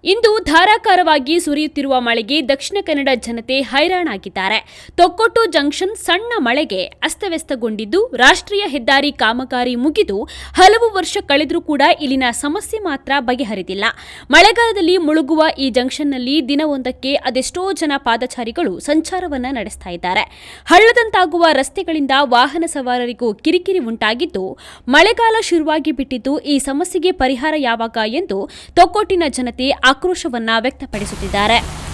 ಇಂದು ಧಾರಾಕಾರವಾಗಿ ಸುರಿಯುತ್ತಿರುವ ಮಳೆಗೆ ದಕ್ಷಿಣ ಕನ್ನಡ ಜನತೆ ಹೈರಾಣಾಗಿದ್ದಾರೆ. ತೊಕ್ಕೊಟ್ಟು ಜಂಕ್ಷನ್ ಸಣ್ಣ ಮಳೆಗೆ ಅಸ್ತವ್ಯಸ್ತಗೊಂಡಿದ್ದು, ರಾಷ್ಟ್ರೀಯ ಹೆದ್ದಾರಿ ಕಾಮಗಾರಿ ಮುಗಿದು ಹಲವು ವರ್ಷ ಕಳೆದರೂ ಕೂಡ ಇಲ್ಲಿನ ಸಮಸ್ಯೆ ಮಾತ್ರ ಬಗೆಹರಿದಿಲ್ಲ. ಮಳೆಗಾಲದಲ್ಲಿ ಮುಳುಗುವ ಈ ಜಂಕ್ಷನ್ನಲ್ಲಿ ದಿನವೊಂದಕ್ಕೆ ಅದೆಷ್ಟೋ ಜನ ಪಾದಚಾರಿಗಳು ಸಂಚಾರವನ್ನ ನಡೆಸ್ತಾ ಇದ್ದಾರೆ. ಹಳ್ಳದಂತಾಗುವ ರಸ್ತೆಗಳಿಂದ ವಾಹನ ಸವಾರರಿಗೂ ಕಿರಿಕಿರಿ ಉಂಟಾಗಿದ್ದು, ಮಳೆಗಾಲ ಶುರುವಾಗಿ ಬಿಟ್ಟಿದ್ದು ಈ ಸಮಸ್ಯೆಗೆ ಪರಿಹಾರ ಯಾವಾಗ ಎಂದು ತೊಕ್ಕೊಟ್ಟಿನ ಜನತೆ ಆಕ್ರೋಶವನ್ನ ವ್ಯಕ್ತಪಡಿಸುತ್ತಿದ್ದಾರೆ.